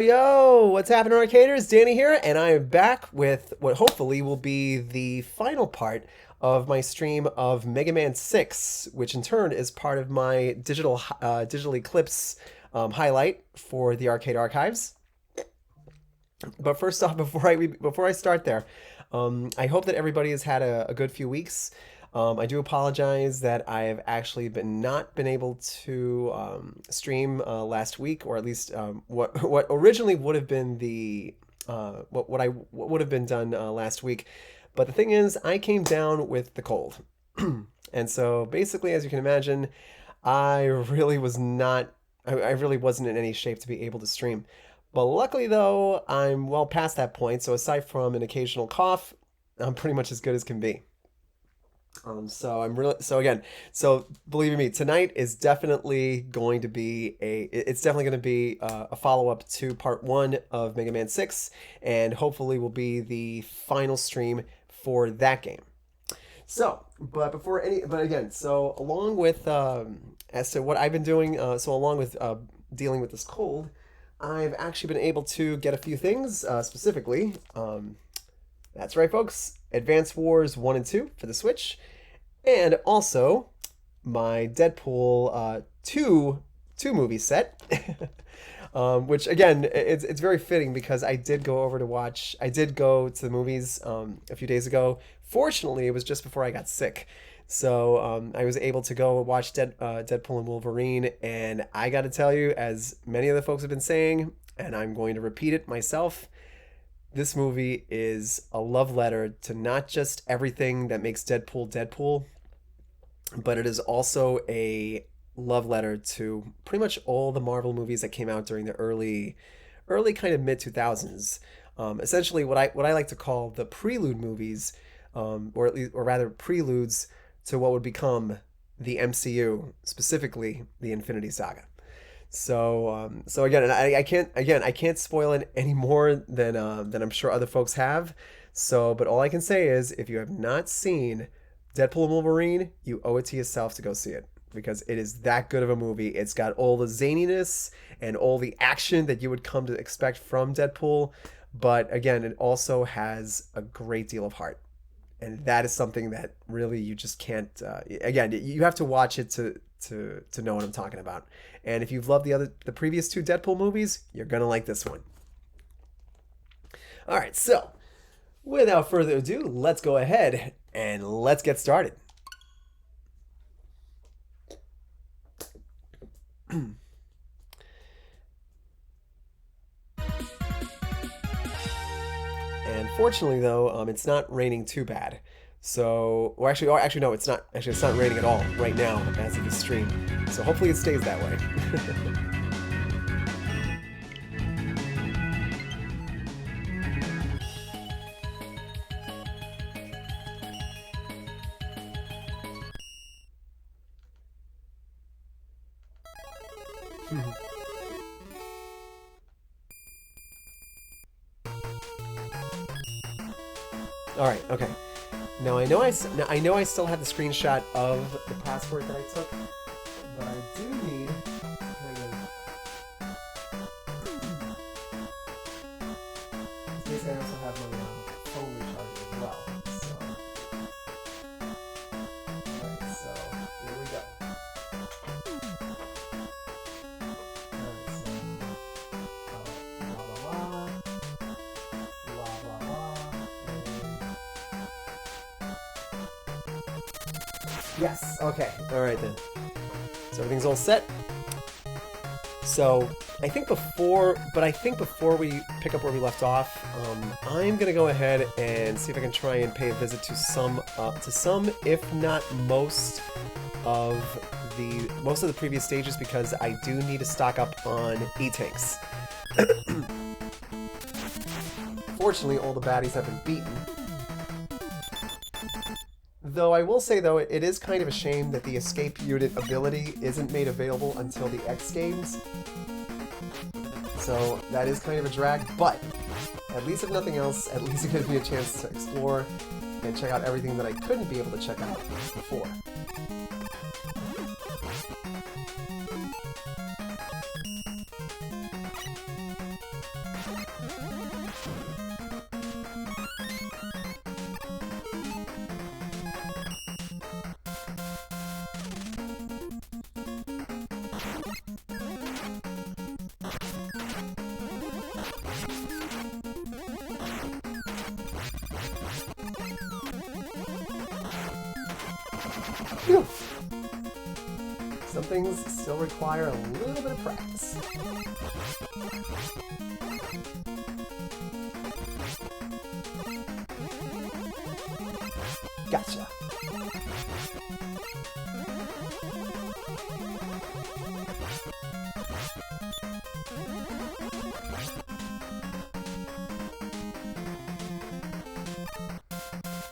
Yo, what's happening, Arcaders? Danny here, and I am back with what hopefully will be the final part of my stream of Mega Man 6, which in turn is part of my digital Eclipse highlight for the Arcade Archives. But first off, before I start there, I hope that everybody has had a good few weeks. I do apologize that I have actually not been able to stream last week, or at least what originally would have been the what would have been done last week. But the thing is, I came down with the cold, and so basically, as you can imagine, I really was not. I really wasn't in any shape to be able to stream. But luckily, though, I'm well past that point. So aside from an occasional cough, I'm pretty much as good as can be. So believe me, tonight is definitely going to be a follow-up to part one of Mega Man 6, and hopefully will be the final stream for that game. So, but again, so along with as to what I've been doing, so along with dealing with this cold, I've actually been able to get a few things, specifically. That's right, folks. Advance Wars 1 and 2 for the Switch. And also my Deadpool 2 movie set. Which, again, it's very fitting because I did go to the movies a few days ago. Fortunately, it was just before I got sick. So I was able to go watch Deadpool and Wolverine, and I got to tell you, as many of the folks have been saying, and I'm going to repeat it myself, this movie is a love letter to not just everything that makes Deadpool Deadpool, but it is also a love letter to pretty much all the Marvel movies that came out during the early kind of mid 2000s. Essentially, what I like to call the prelude movies, or rather preludes to what would become the MCU, specifically the Infinity Saga. So again, and I can't spoil it any more than I'm sure other folks have. So, but all I can say is, if you have not seen Deadpool and Wolverine, you owe it to yourself to go see it, because it is that good of a movie. It's got all the zaniness and all the action that you would come to expect from Deadpool, but again, it also has a great deal of heart. And that is something that really you just can't. Again, you have to watch it to know what I'm talking about. And if you've loved the previous two Deadpool movies, you're gonna like this one. All right, so without further ado, let's go ahead and let's get started. And fortunately, though, it's not raining too bad. So, actually, no, it's not. Actually, it's not raining at all right now as of the stream. So hopefully it stays that way. All right. Okay. Now I know I still have the screenshot of the password that I took, but I do need kind of. Basically, I also have my phone recharger as well. So, alright, so here we go. Alright, so blah blah blah, blah blah blah. Yes. Okay. All right then. So everything's all set. So I think before we pick up where we left off, I'm gonna go ahead and see if I can try and pay a visit to some, if not most of the previous stages, because I do need to stock up on E-tanks. Fortunately, all the baddies have been beaten. Though I will say, though, it is kind of a shame that the escape unit ability isn't made available until the X games. So that is kind of a drag, but at least if nothing else, at least it gives me a chance to explore and check out everything that I couldn't be able to check out before. Phew. Some things still require a little bit of practice. Gotcha.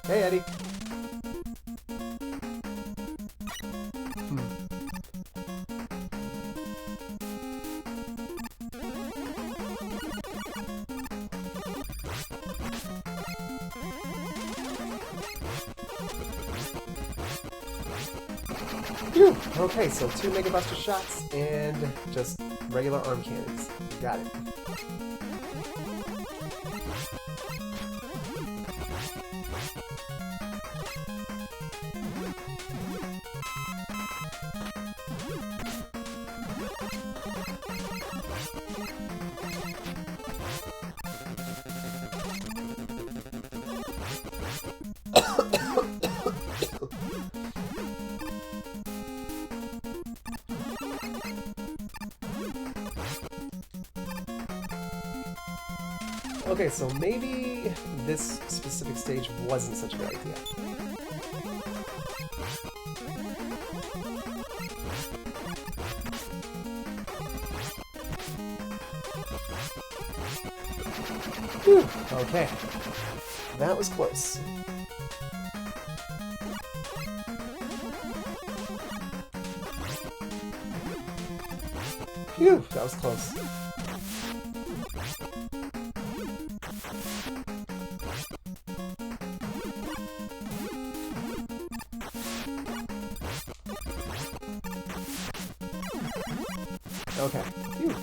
Hey, Eddie. Phew. Okay, so 2 Mega Buster shots and just regular arm cannons. Got it. Okay, so maybe this specific stage wasn't such a good idea. Whew, okay, that was close. Phew, that was close. Okay. Phew.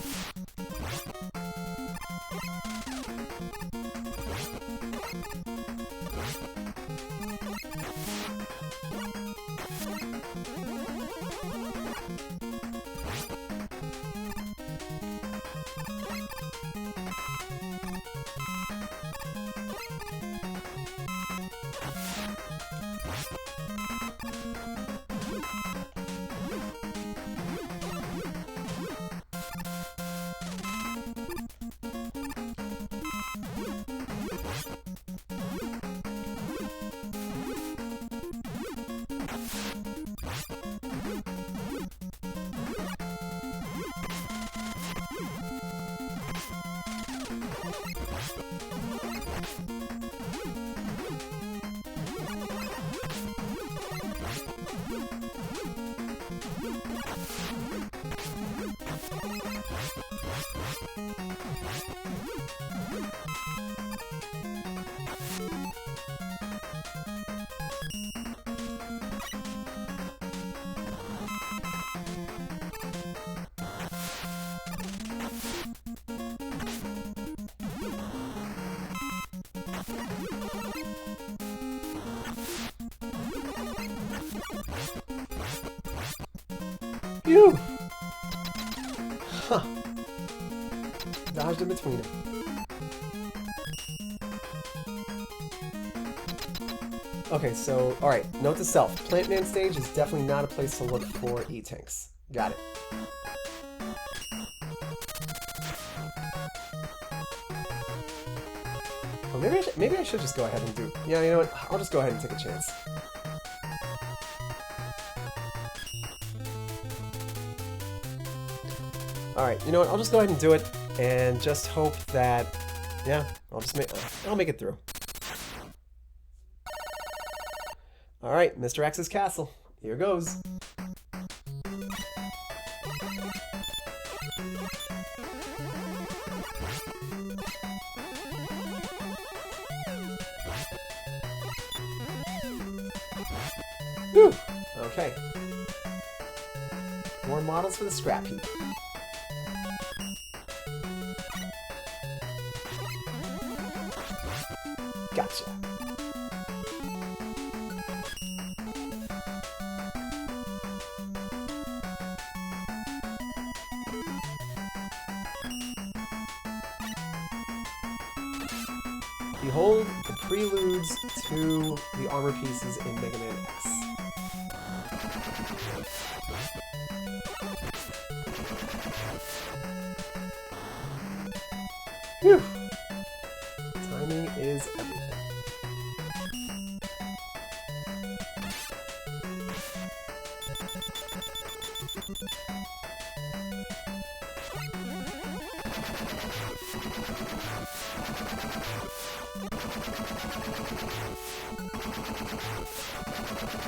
Phew! Huh. Dodged in between them. Okay, so, alright, note to self. Plant Man stage is definitely not a place to look for E-Tanks. Got it. Oh, maybe I should just go ahead and do... Yeah, you know what? I'll just go ahead and take a chance. Alright, you know what? I'll just go ahead and do it, and just hope that... Yeah, I'll make it through. Alright, Mr. X's castle. Here goes. Whew! Okay. More models for the scrap heap. Gotcha. Behold the preludes to the armor pieces in Mega Man X. Phew! Timing is everything.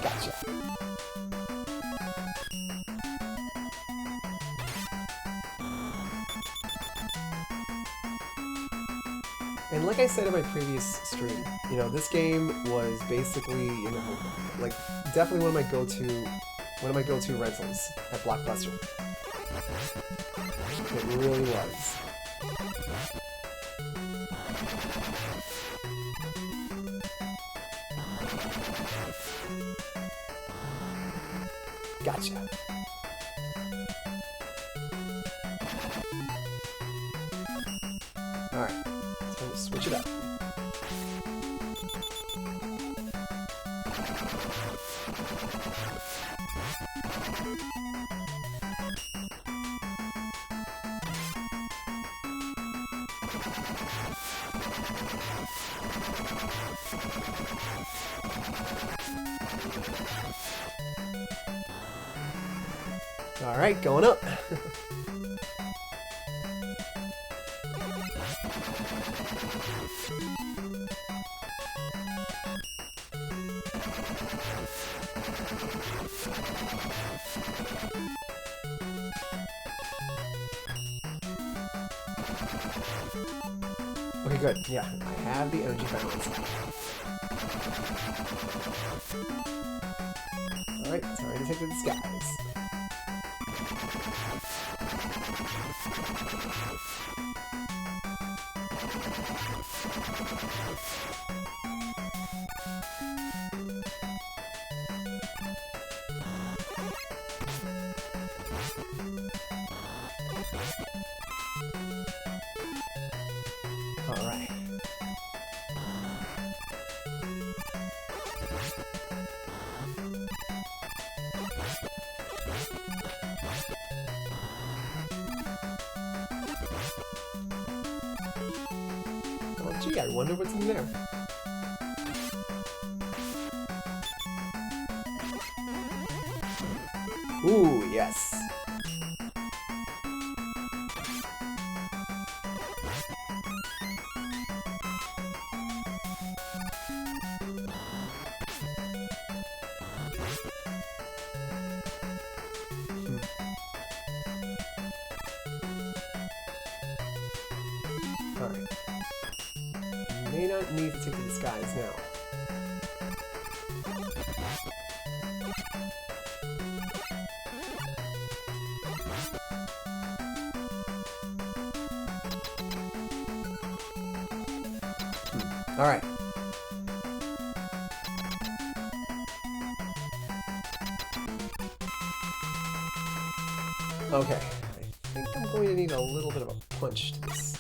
Gotcha. And like I said in my previous stream, you know, this game was basically, you know, like definitely one of my go-to rentals at Blockbuster. It really was. Gotcha. Alright, time to switch it up. Alright, going up. Okay, good. Yeah, I have the energy balance. Alright, time to take to the skies. Alright. Oh gee, I wonder what's in there. Ooh, yes. Alright. May not need to take to the skies now. Alright. Okay. I think I'm going to need a little bit of a punch to this.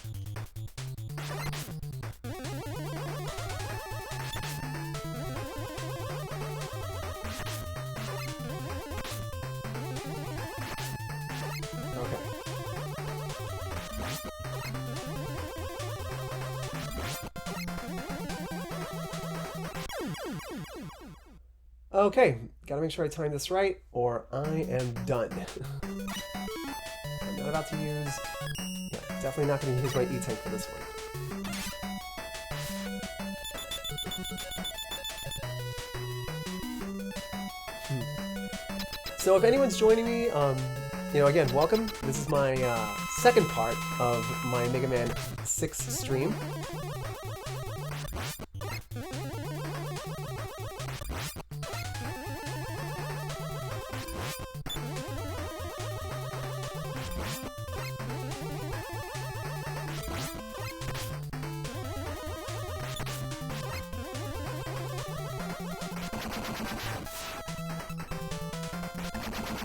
Okay, gotta make sure I time this right, or I am done. I'm not about to use... Yeah, definitely not going to use my E-Tank for this one. So if anyone's joining me, you know, again, welcome. This is my second part of my Mega Man 6 stream.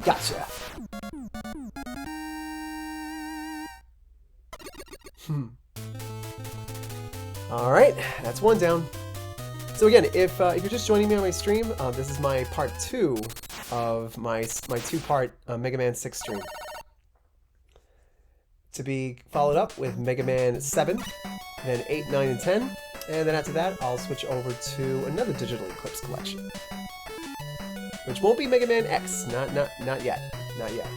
Gotcha. Alright, that's one down. So again, if you're just joining me on my stream, this is my part 2 of my 2-part Mega Man 6 stream. To be followed up with Mega Man 7, then 8, 9, and 10, and then after that, I'll switch over to another digital Eclipse collection. Which won't be Mega Man X, not yet, not yet.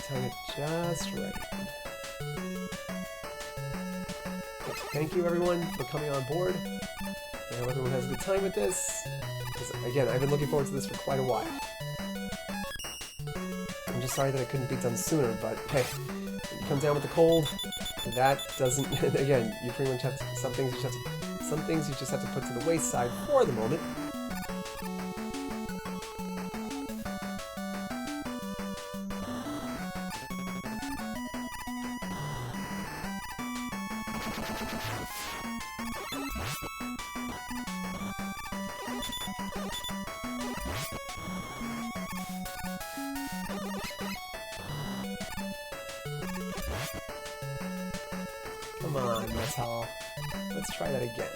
Time it just right. Thank you everyone for coming on board. I hope everyone has a good time with this. Again, I've been looking forward to this for quite a while. I'm just sorry that it couldn't be done sooner, but hey, when you come down with the cold, that doesn't. Again, you pretty much have to, some things you just have to put to the wayside for the moment. Come on, Metal. Let's try that again.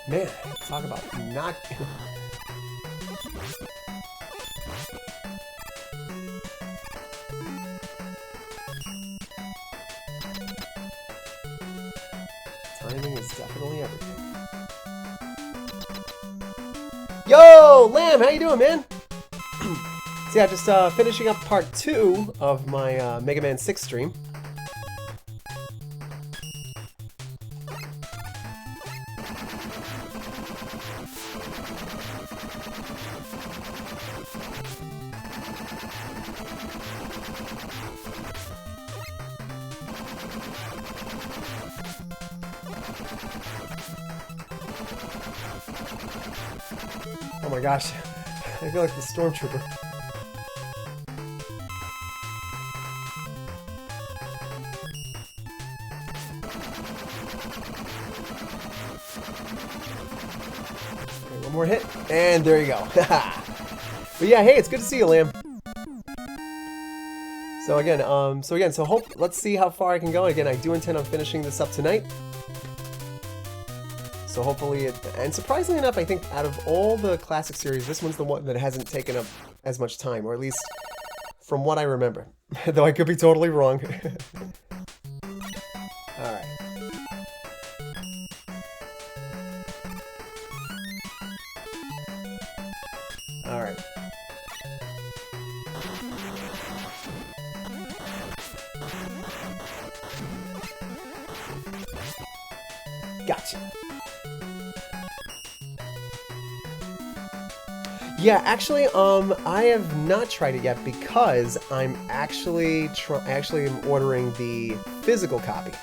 Man, talk about not... Timing is definitely everything. Yo, Lamb, how you doing, man? So yeah, just finishing up part 2 of my Mega Man 6 stream. Oh my gosh, I feel like the stormtrooper. Okay, one more hit, and there you go. But yeah, hey, it's good to see you, Lamb. So again, let's see how far I can go. Again, I do intend on finishing this up tonight. So hopefully, and surprisingly enough, I think out of all the classic series, this one's the one that hasn't taken up as much time, or at least from what I remember. Though I could be totally wrong. Alright. Alright. Gotcha. Yeah, actually, I have not tried it yet because I'm actually am ordering the physical copy.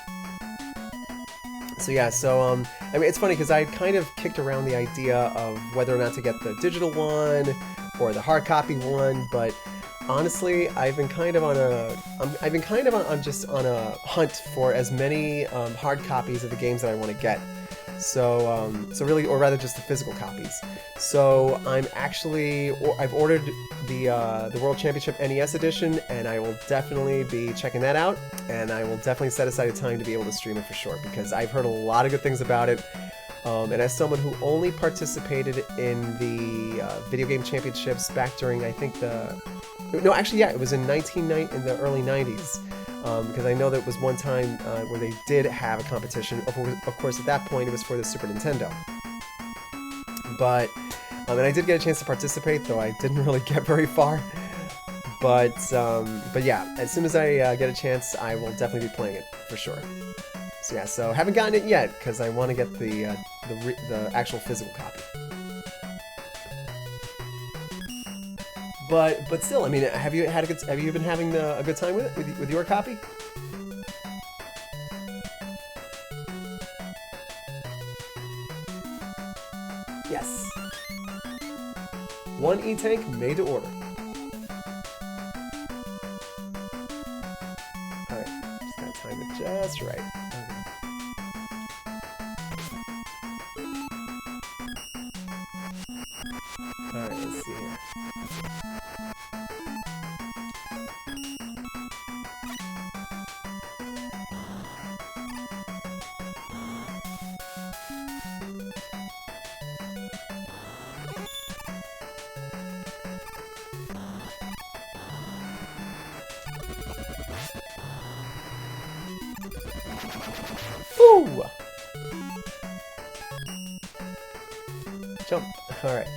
So yeah, I mean, it's funny because I kind of kicked around the idea of whether or not to get the digital one or the hard copy one, but Honestly, I've been kind of on I've been kind of on just on a hunt for as many hard copies of the games that I want to get. So really, or rather, just the physical copies. So I've ordered the World Championship NES edition, and I will definitely be checking that out. And I will definitely set aside a time to be able to stream it for sure, because I've heard a lot of good things about it. And as someone who only participated in the video game championships back during, I think no, actually, yeah, it was in in the early 90s. Because I know that it was one time where they did have a competition. Of course, at that point, it was for the Super Nintendo. But, and I did get a chance to participate, though I didn't really get very far. But yeah, as soon as I get a chance, I will definitely be playing it for sure. So yeah, so haven't gotten it yet because I want to get the actual physical copy. But still, I mean, have you been having a good time with it with your copy? Yes. One E-Tank made to order. Alright, just gotta time it just right. Okay. Alright, let's see here. Woo! Jump. Alright.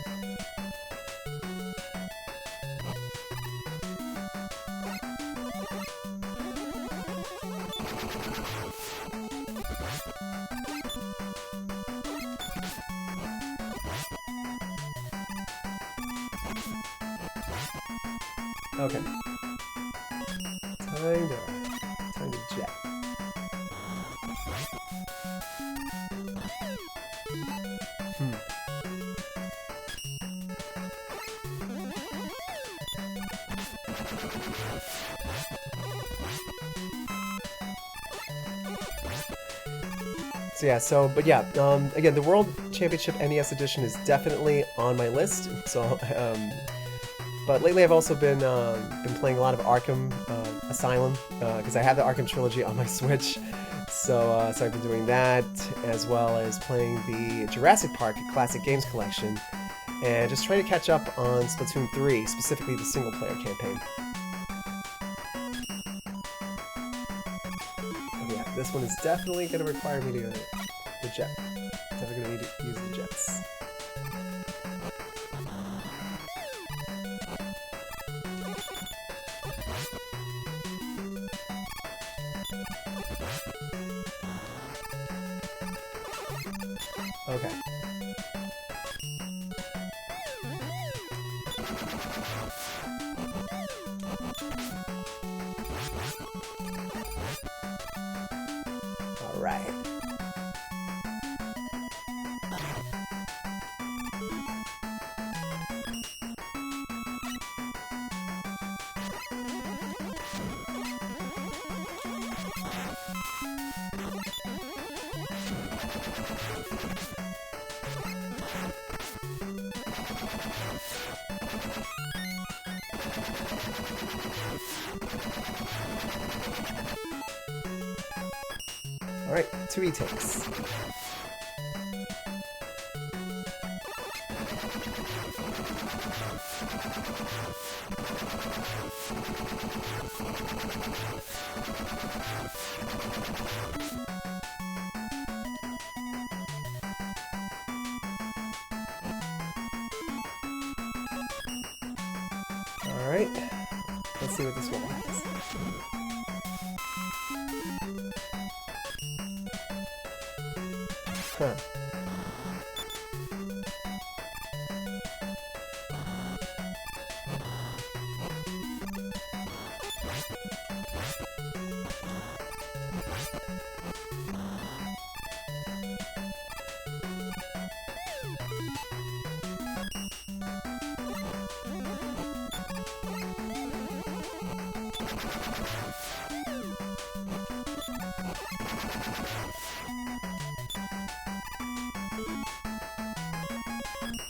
Okay. Time to jet. But yeah, again, the World Championship NES Edition is definitely on my list. So, but lately I've also been playing a lot of Arkham Asylum because I have the Arkham trilogy on my Switch. So I've been doing that, as well as playing the Jurassic Park Classic Games Collection, and just trying to catch up on Splatoon 3, specifically the single-player campaign. Yeah, this one is definitely going to require me to the jet. Definitely going to need to use the jets. Okay. All right. Alright, 2 E-Tanks. Alright, let's see what this one has. Huh.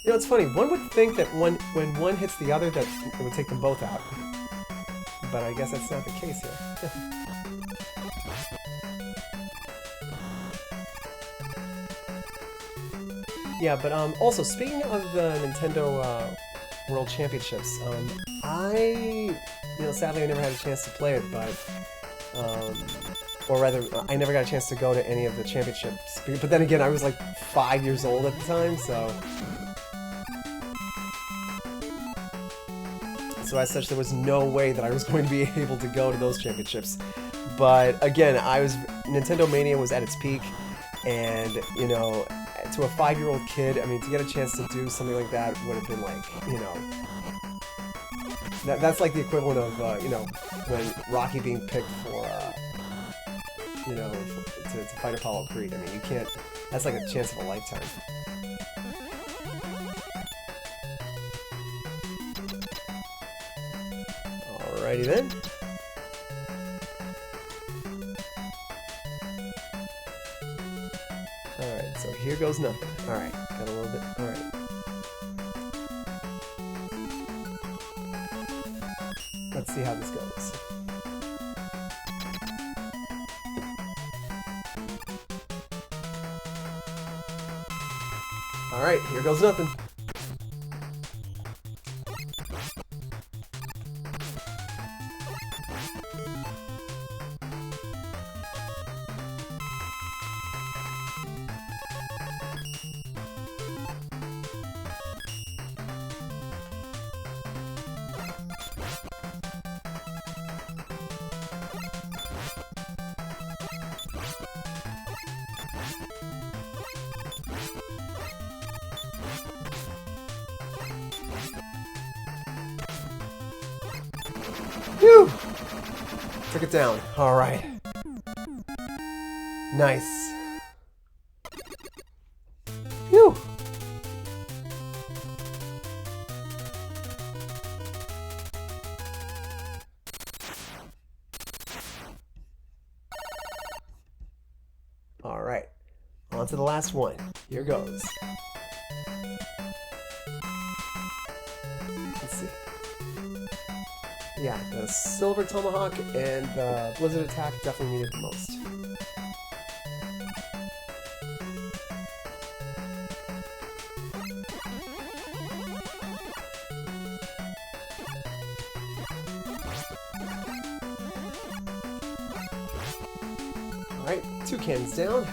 You know, it's funny. One would think that when one hits the other, that it would take them both out. But I guess that's not the case here. Yeah, but also, speaking of the Nintendo World Championships, sadly I never had a chance to play it, but, or rather, I never got a chance to go to any of the championships. But then again, I was like 5 years old at the time, so... So as such, there was no way that I was going to be able to go to those championships. But again, Nintendo Mania was at its peak, and, you know, to a 5-year-old kid, I mean, to get a chance to do something like that would have been like, you know... That's like the equivalent of, you know, when Rocky being picked for, you know, to fight Apollo Creed. I mean, you can't... That's like a chance of a lifetime. Alrighty then. Alright, so here goes nothing. Alright, got a little bit... Alright. Let's see how this goes. Alright, here goes nothing. Phew! Took it down. Alright. Nice. Phew! Alright. On to the last one. Here goes. Let's see. Yeah, the Silver Tomahawk and the Blizzard Attack definitely needed the most. Alright, 2 cannons down.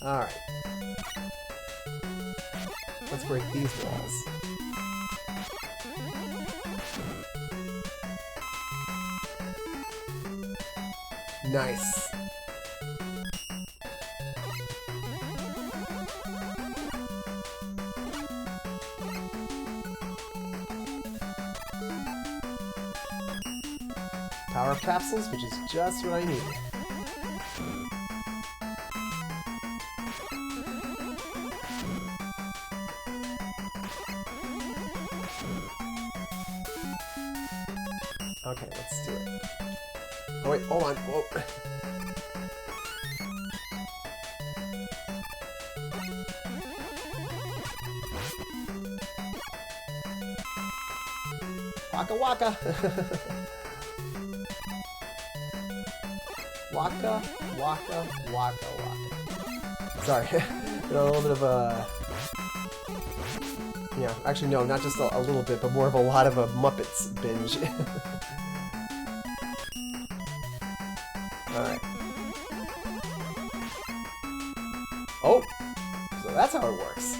Alright. Let's break these walls. Nice. Power of capsules, which is just what I need. Okay, let's do it. Oh wait, hold on. Whoa. Waka waka. Waka waka waka waka. Sorry, a little bit of a... Yeah, actually no, not just a little bit, but more of a lot of a Muppets binge. Alright. Oh! So that's how it works.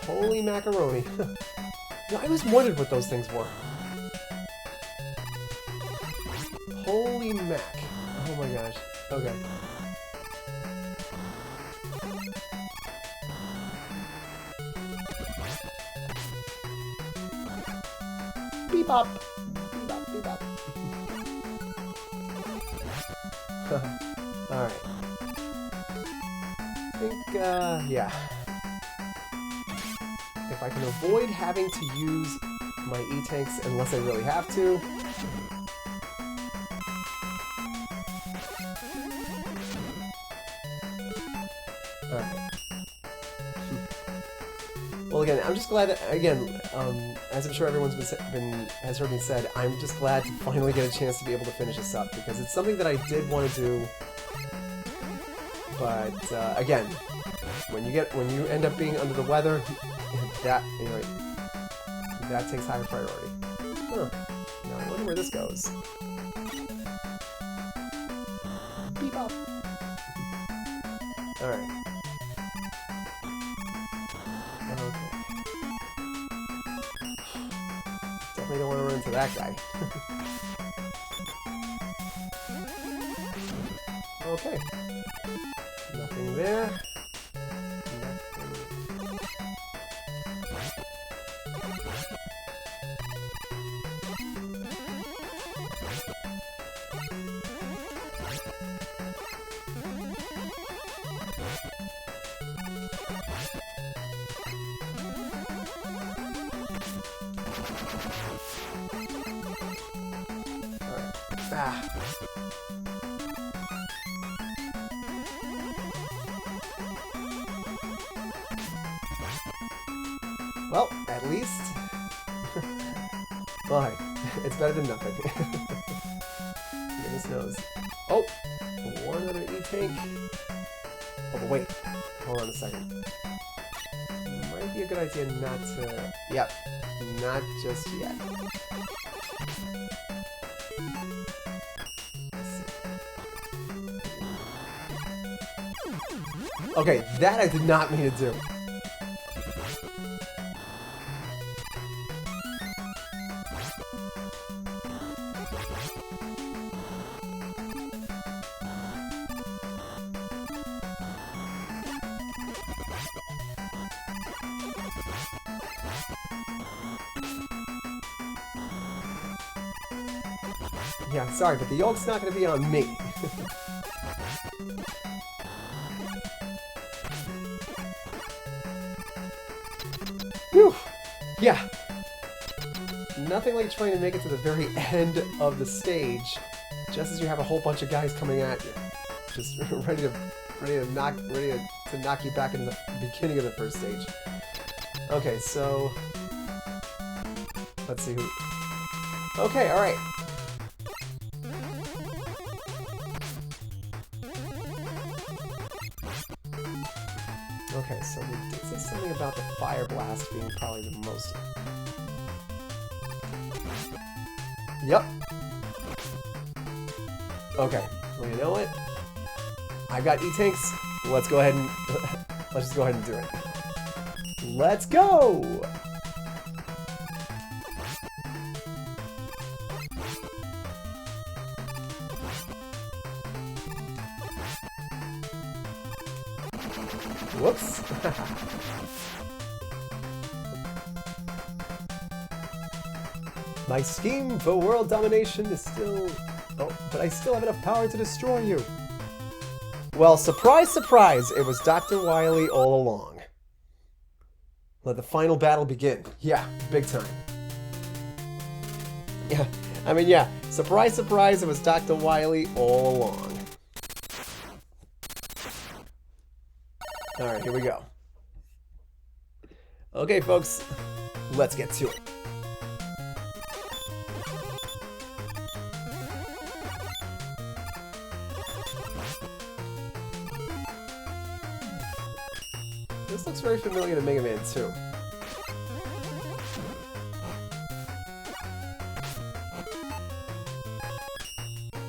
Holy macaroni. I always wondered what those things were. Holy Mac. Oh my gosh. Okay. Bebop. Bebop, bebop. Alright. I think, yeah. If I can avoid having to use my E-tanks unless I really have to. Alright. Well, again, I'm just glad that, again, as I'm sure everyone's has heard me said, I'm just glad to finally get a chance to be able to finish this up, because it's something that I did want to do, but, again, when you end up being under the weather, that, anyway, that takes higher priority. Huh. Now I wonder where this goes. Bebop. Alright. Okay. Definitely don't want to run into that guy. Okay. Nothing there. Ah. Well, at least... well, hey, it's better than nothing. Goodness knows. Oh! One other E-tank. Oh, but wait. Hold on a second. Might be a good idea not to... Yep. Not just yet. Okay, that I did not mean to do. Yeah, I'm sorry, but the yolk's not going to be on me. Whew. Yeah. Nothing like trying to make it to the very end of the stage, just as you have a whole bunch of guys coming at you, just ready to knock you back into the beginning of the first stage. Okay, so let's see who. Okay, all right. Okay, so we did say something about the Fire Blast being probably the most... Yep. Okay, well, you know what? I got E-tanks. Let's go ahead and... let's just go ahead and do it. Let's go! Whoops. My scheme for world domination is still... Oh, but I still have enough power to destroy you. Well, surprise, surprise, it was Dr. Wily all along. Let the final battle begin. Yeah, big time. Yeah, I mean, yeah, surprise, surprise, it was Dr. Wily all along. Alright, here we go. Okay, folks, let's get to it. This looks very familiar to Mega Man 2.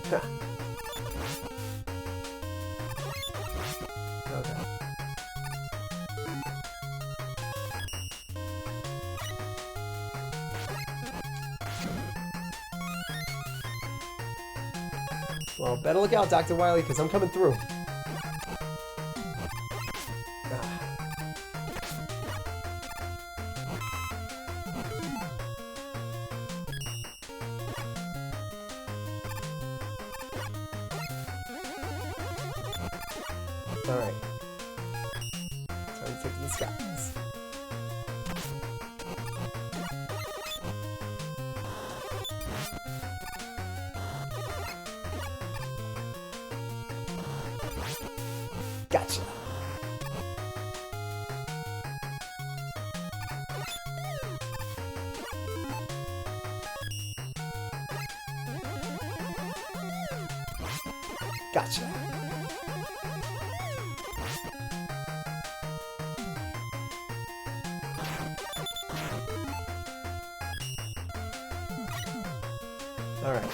Huh. Okay. Well, better look out, Dr. Wily, because I'm coming through. Alright. Time to take to the skies. Gotcha. Gotcha. All right.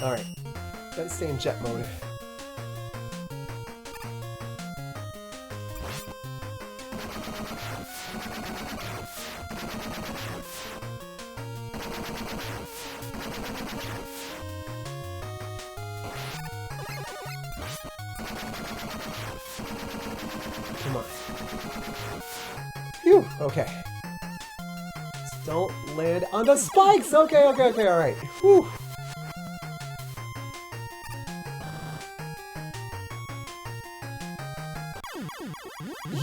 All right. Gotta stay in jet mode. Come on. Phew, okay. Just don't land on the spikes! Okay, okay, okay, alright. Whew.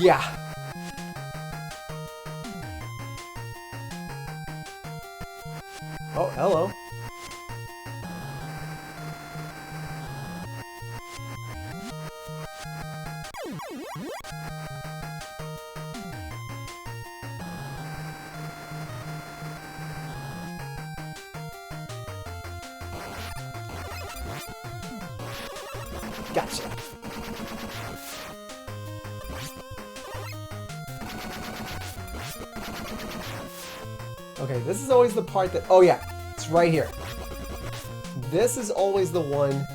Yeah. Oh, hello. Gotcha. Okay, this is always the part that... Oh yeah, it's right here. This is always the one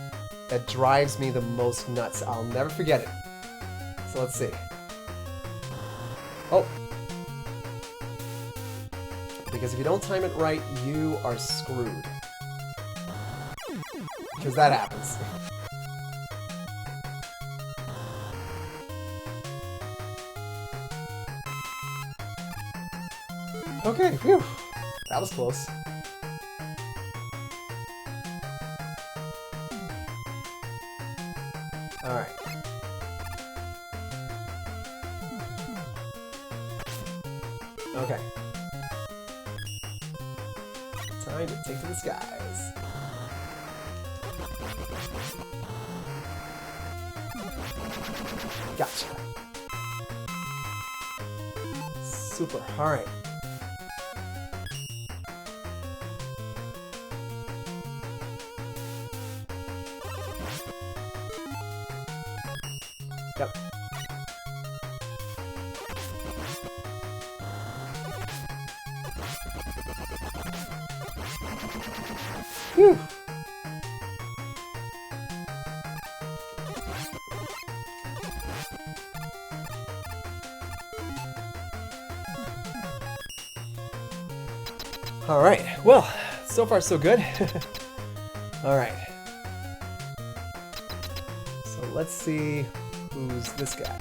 that drives me the most nuts. I'll never forget it. So let's see. Oh. Because if you don't time it right, you are screwed. Because that happens. Okay, phew. That was close. Alright. Okay. Time to take to the skies. Gotcha. Super. Alright. Yep. Whew. All right. Well, so far so good. All right. So let's see who's this guy.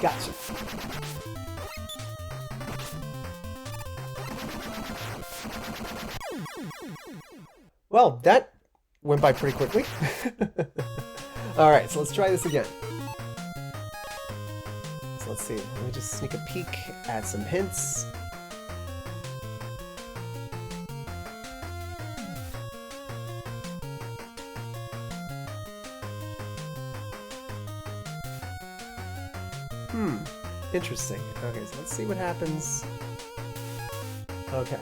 Gotcha. Well, that went by pretty quickly. All right, so let's try this again. So let's see. Let me just sneak a peek at some hints. Interesting. Okay, so let's see what happens. Okay.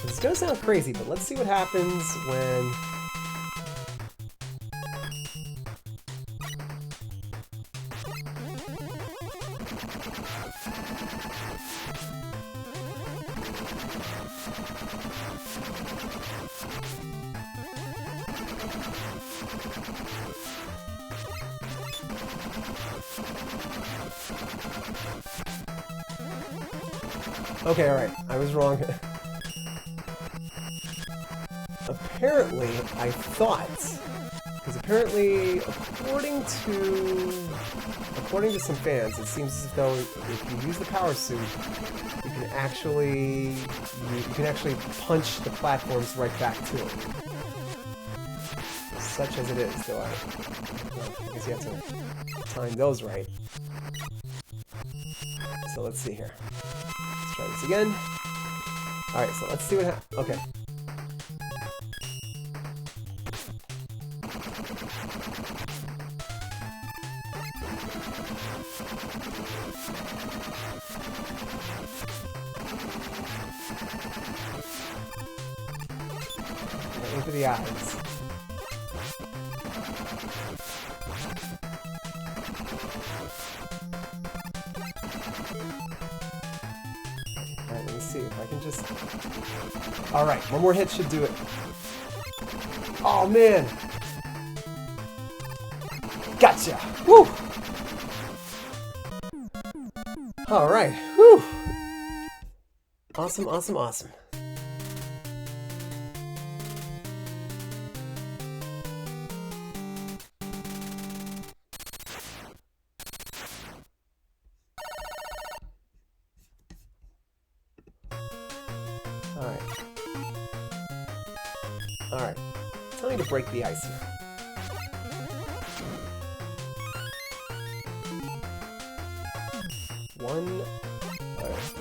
This is gonna sound crazy, but let's see what happens when Okay, alright. I was wrong. Apparently, I thought... Because apparently, according to some fans, it seems as though if you use the power suit, you can actually punch the platforms right back to it. Such as it is, though I guess you have to time those right. So let's see here. Let's try this again. Alright, so let's see what happens. Okay. Aim for the eyes. Alright, let me see if I can just... Alright, one more hit should do it. Oh, man! Gotcha! Woo! Alright, whew! Awesome, awesome, awesome. Alright. Alright. Tell me to break the ice here. One. Alright.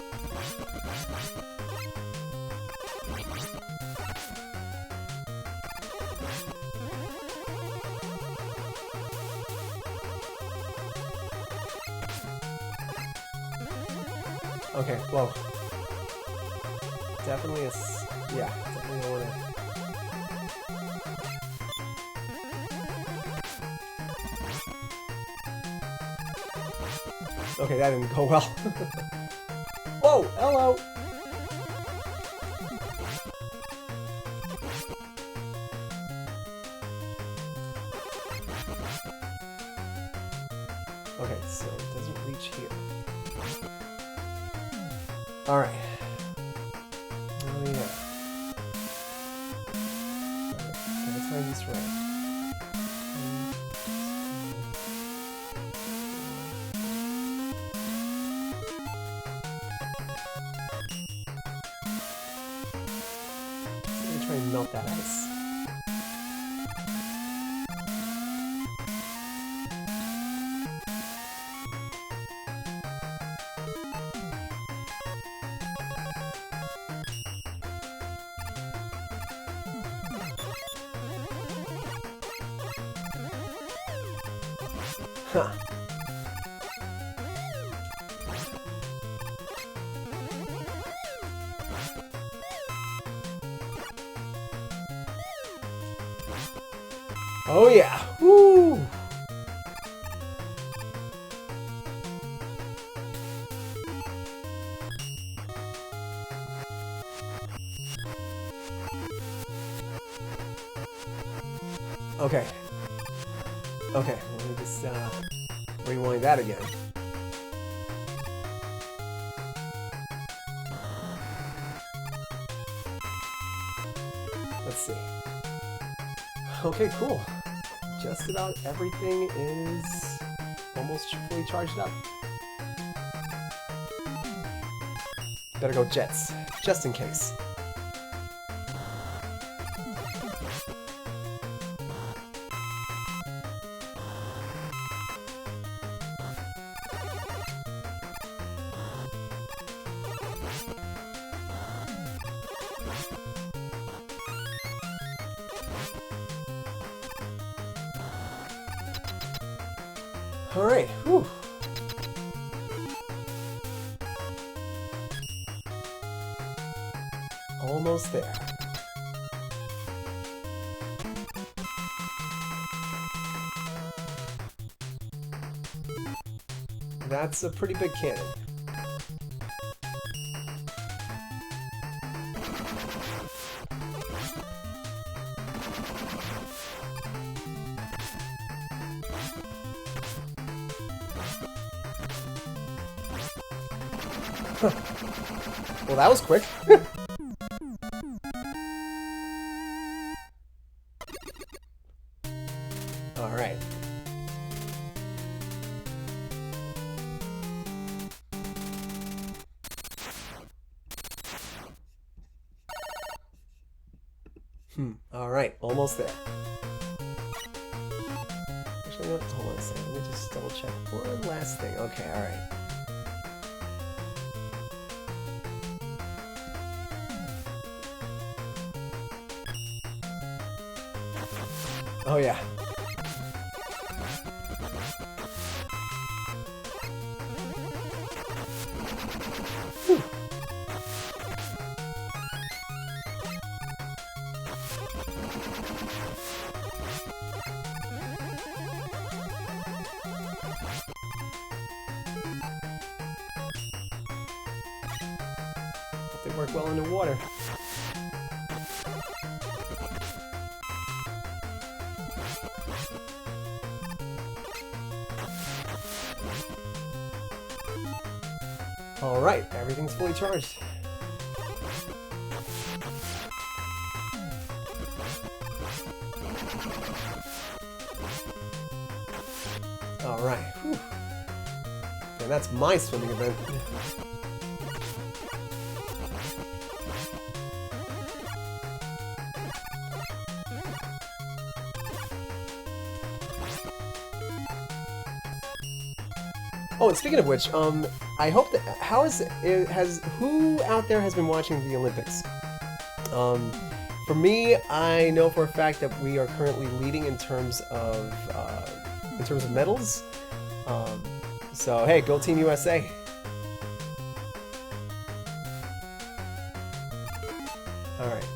Okay, well. Definitely yeah, definitely don't wanna... Okay, that didn't go well. Whoa, hello! Okay, so it doesn't reach here. Alright. Oh yeah. Gotta time this right. I'm gonna try and melt that ice. Huh. Oh yeah! Woo! Okay. Okay, let me just rewind that again. Let's see. Okay, cool. Just about everything is almost fully charged up. Better go jets, just in case. All right, whew. Almost there. That's a pretty big cannon. Well, that was quick. All right. All right, almost there. Actually, no, hold on a second. Let me just double check one last thing. Okay, all right. Oh yeah. Whew. They work well underwater. All right, everything's fully charged. All right. Whew. And that's my swimming event. Oh, and speaking of which, I hope that who out there has been watching the Olympics? For me, I know for a fact that we are currently leading in terms of medals. So hey, go Team USA! All right.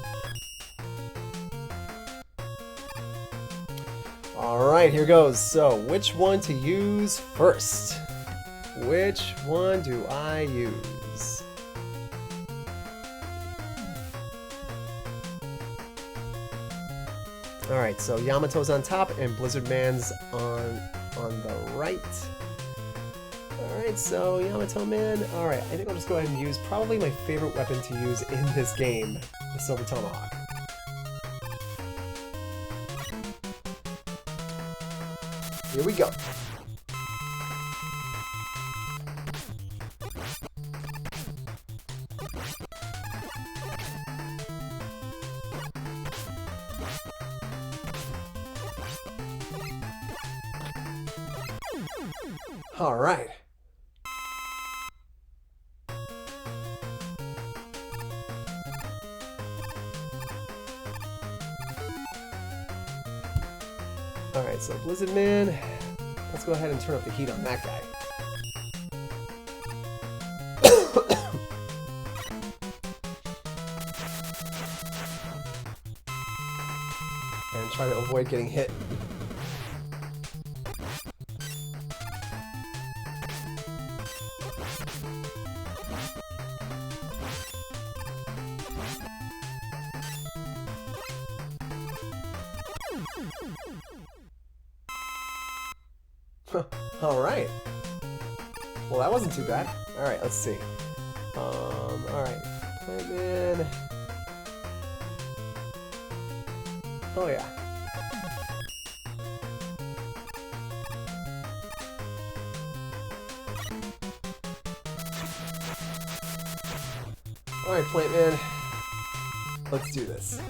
All right, here goes. So, which one to use first? Which one do I use? Alright, so Yamato's on top and Blizzard Man's on the right. Alright, so Yamato Man. Alright, I think I'll just go ahead and use probably my favorite weapon to use in this game, the Silver Tomahawk. Here we go. All right. All right, so Blizzard Man, let's go ahead and turn up the heat on that guy. And try to avoid getting hit. All right. Well, that wasn't too bad. All right, let's see. All right, Plant Man. Oh yeah. All right, Plant Man. Let's do this.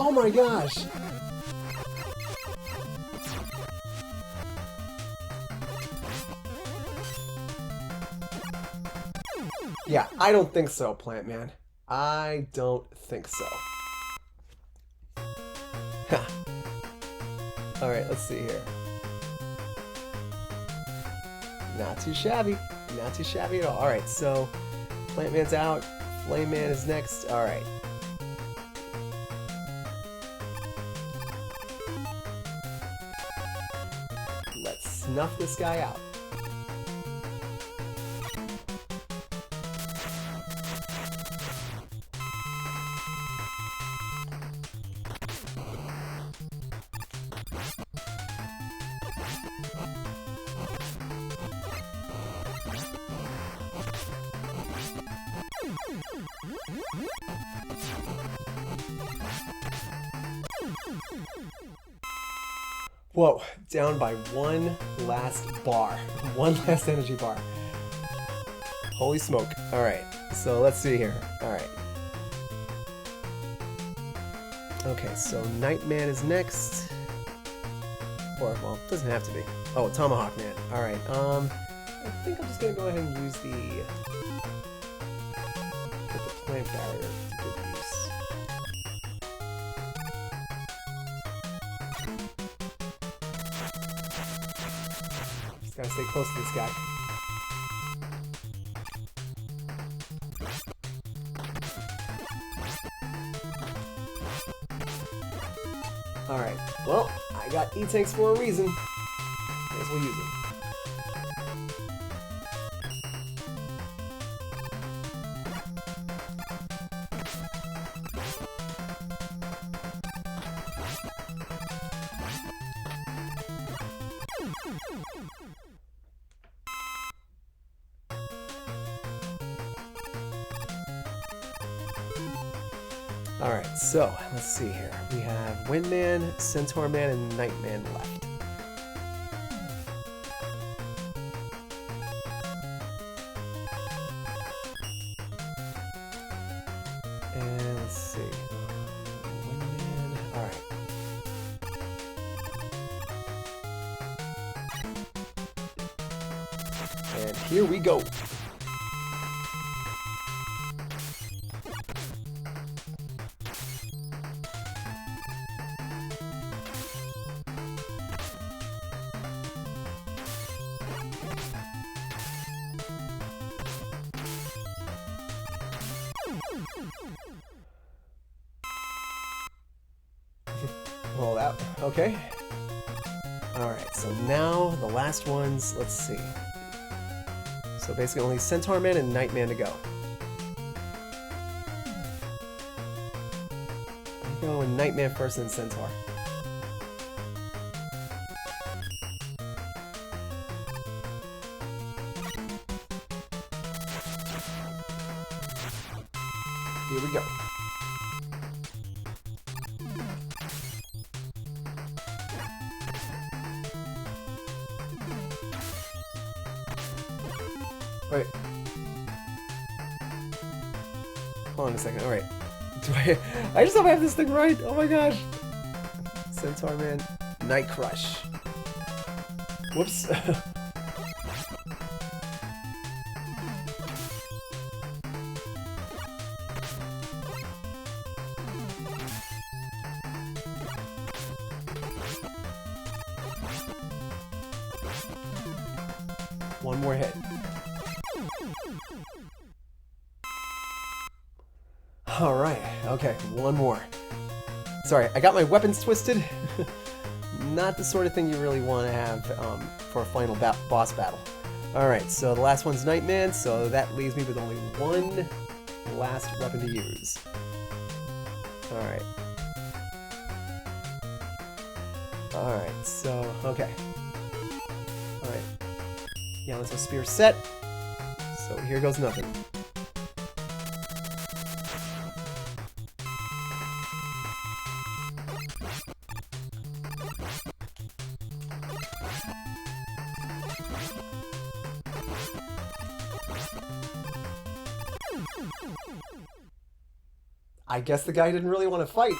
Oh my gosh! Yeah, I don't think so, Plant Man. I don't think so. Alright, let's see here. Not too shabby. Not too shabby at all. Alright, so Plant Man's out. Flame Man is next. Alright. Let's snuff this guy out. Whoa, down by one last bar. One last energy bar. Holy smoke. Alright, so let's see here. Alright. Okay, so Nightman is next. Or, well, it doesn't have to be. Oh, Tomahawk Man. Alright, I think I'm just gonna go ahead and use the plant barrier to good use. Just gotta stay close to this guy. Alright, well, I got E-Tanks for a reason. May as well use them. Alright, so let's see here. We have Windman, Centaur Man, and Nightman left. And let's see. Windman. Alright. And here we go. Well, that, okay. Alright, so now the last ones, let's see. So basically only Centaur Man and Nightman to go. I'm going Nightman first and Centaur. Here we go. Wait. Hold on a second. Alright. I just hope I have this thing right. Oh my gosh. Centaur Man. Night Crush. Whoops. One more hit. Alright, okay, one more. Sorry, I got my weapons twisted. Not the sort of thing you really want to have for a final boss battle. Alright, so the last one's Nightman, so that leaves me with only one last weapon to use. Alright. Alright, so, okay. Alright. Yeah, let's go spear set. So here goes nothing. I guess the guy didn't really want to fight.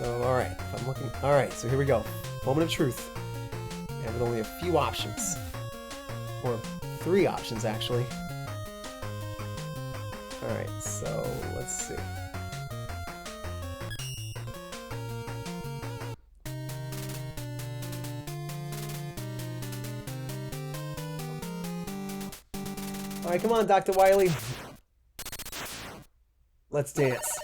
So, alright, if I'm looking... Alright, so here we go. Moment of truth. We have only a few options. Or 3 options, actually. Alright, so let's see. Alright, come on, Dr. Wily. Let's dance.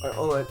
Alright, hold on.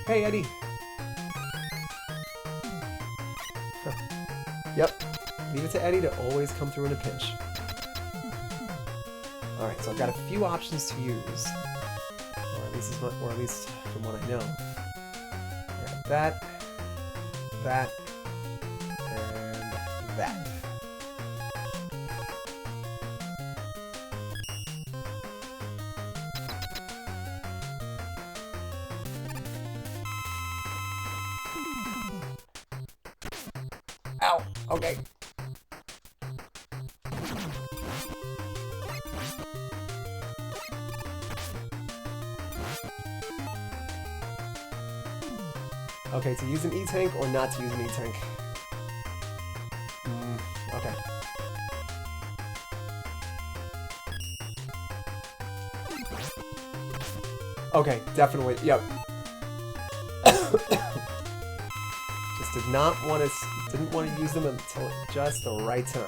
Hey, Eddie. Yep. Leave it to Eddie to always come through in a pinch. Alright, so I've got a few options to use. Or at least from what I know. I got that, that, and that. Ow! Okay. Okay, to use an E-Tank or not to use an E-Tank? Okay. Okay, definitely. Yep. Just didn't want to use them until just the right time.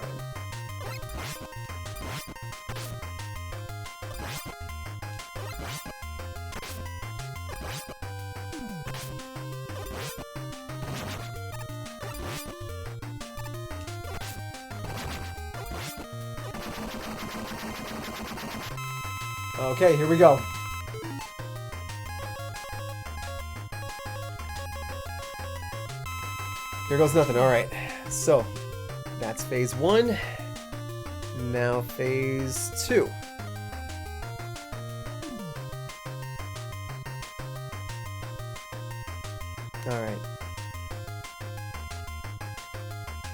Okay, here we go. Here goes nothing. Alright, so that's phase 1. Now phase 2. Alright.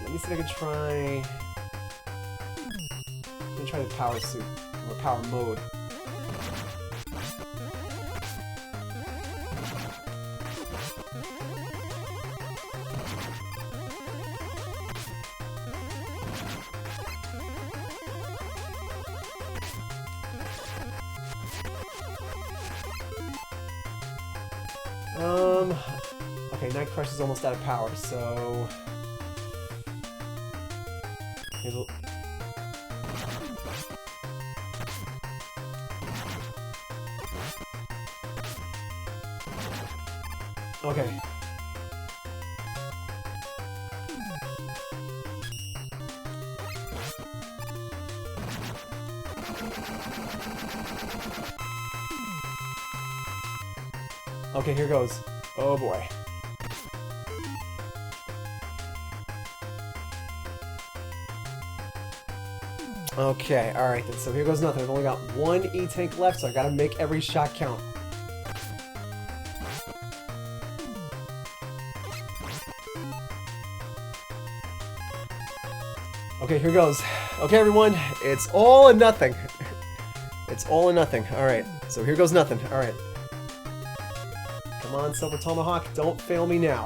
Let me see if I can try... I'm gonna try the power suit, or power mode. Okay, Night Crush is almost out of power, so... Okay. Okay, here goes. Oh boy. Okay, alright then. So here goes nothing. I've only got 1 E-Tank left, so I gotta make every shot count. Okay, here goes. Okay, everyone, it's all or nothing. It's all or nothing. Alright, so here goes nothing. Alright. Come on, Silver Tomahawk, don't fail me now.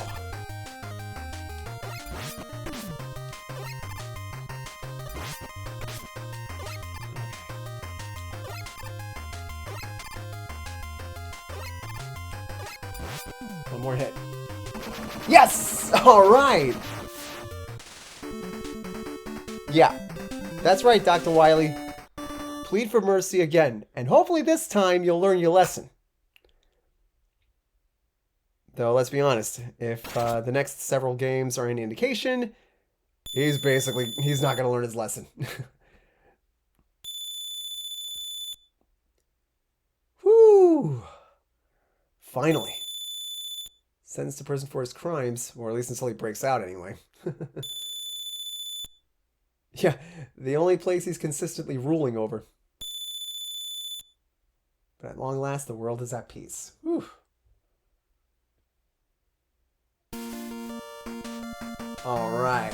One more hit. Yes! Alright! Yeah, that's right, Dr. Wily. plead for mercy again, and hopefully this time you'll learn your lesson. Though, let's be honest, if the next several games are any indication, he's not going to learn his lesson. Whew. Finally. Sentenced to prison for his crimes, or at least until he breaks out anyway. Yeah, the only place he's consistently ruling over. But at long last, the world is at peace. Whew. All right.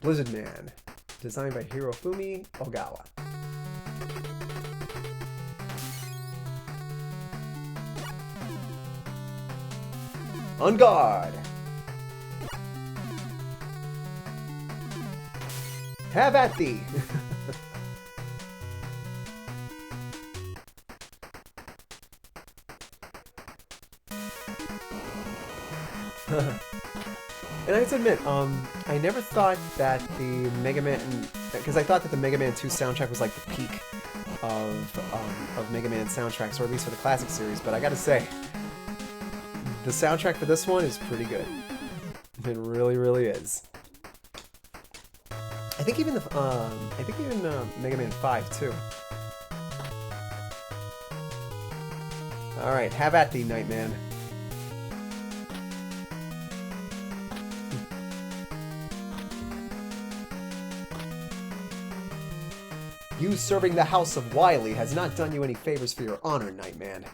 Blizzard Man, designed by Hirofumi Ogawa. On guard! Have at thee! And I have to admit, I never thought that the Mega Man, because I thought that the Mega Man 2 soundtrack was like the peak of Mega Man soundtracks, or at least for the classic series. But I gotta say, the soundtrack for this one is pretty good. It really, really is. I think even Mega Man 5 too. All right, have at thee, Nightman. You serving the House of Wily has not done you any favors for your honor, Nightman.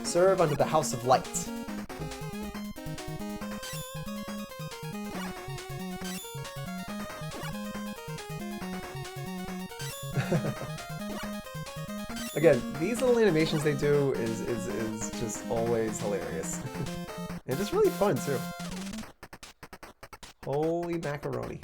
Serve under the House of Light. Again, these little animations they do is just always hilarious. And just really fun, too. Holy macaroni.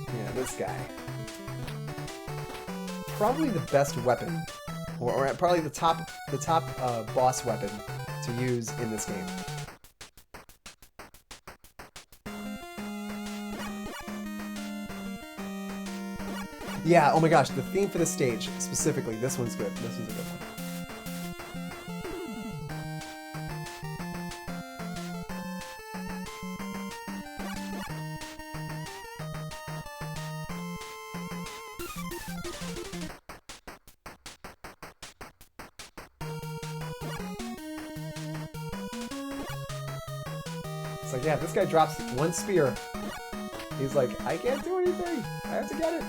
Yeah, this guy. Probably the best weapon, or probably the top boss weapon to use in this game. Yeah, oh my gosh, the theme for the stage, specifically, this one's good. This one's a good one. It's like, yeah, this guy drops one spear. He's like, I can't do anything. I have to get it.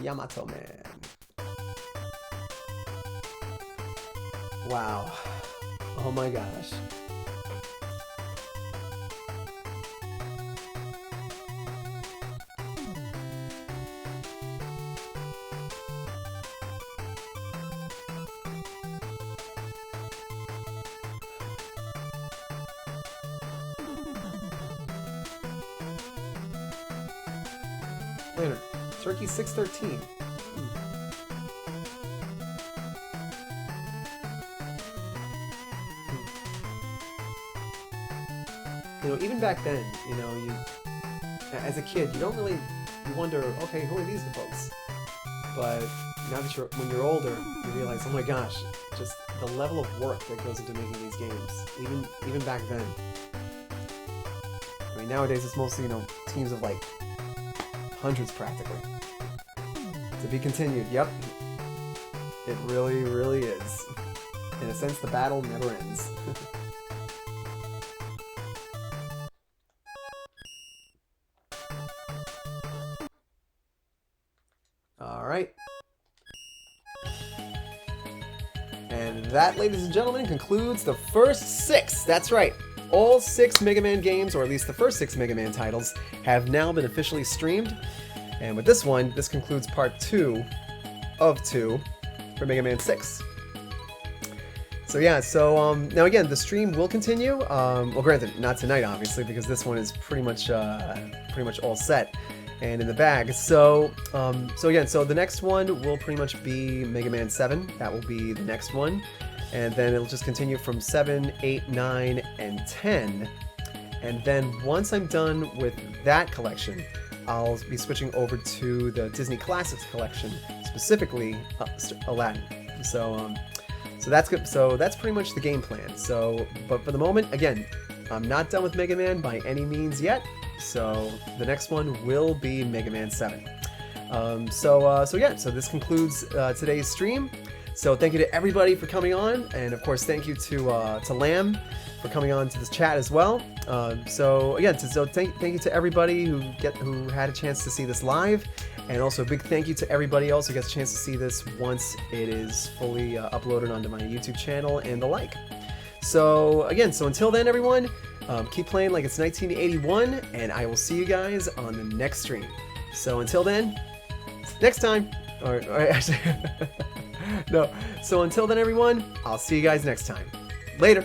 Yamato Man. Wow. Oh my gosh. Later. Turkey 613. You know, even back then, you know, as a kid, you don't really, you wonder, okay, who are these folks? But now that when you're older, you realize, oh my gosh, just the level of work that goes into making these games, even back then. I mean, nowadays it's mostly, you know, teams of like hundreds practically. To be continued, yep. It really, really is. In a sense, the battle never ends. Alright. that, ladies and gentlemen, concludes the first 6. That's right. All 6 Mega Man games, or at least the first 6 Mega Man titles, have now been officially streamed. And with this one, this concludes part 2 of 2 for Mega Man 6. So yeah, now again, the stream will continue. Well, granted, not tonight, obviously, because this one is pretty much all set and in the bag. So again, the next one will pretty much be Mega Man 7. That will be the next one, and then it'll just continue from 7, 8, 9, and 10. And then once I'm done with that collection, I'll be switching over to the Disney Classics collection, specifically Aladdin. So that's good. So that's pretty much the game plan. But for the moment, again, I'm not done with Mega Man by any means yet. So the next one will be Mega Man 7. So this concludes today's stream. So thank you to everybody for coming on, and of course thank you to Lamb for coming on to this chat as well. Thank you to everybody who had a chance to see this live. And also a big thank you to everybody else who gets a chance to see this once it is fully uploaded onto my YouTube channel and the like. So until then, everyone, keep playing like it's 1981, and I will see you guys on the next stream. So until then, next time, or actually, no. So until then, everyone, I'll see you guys next time. Later.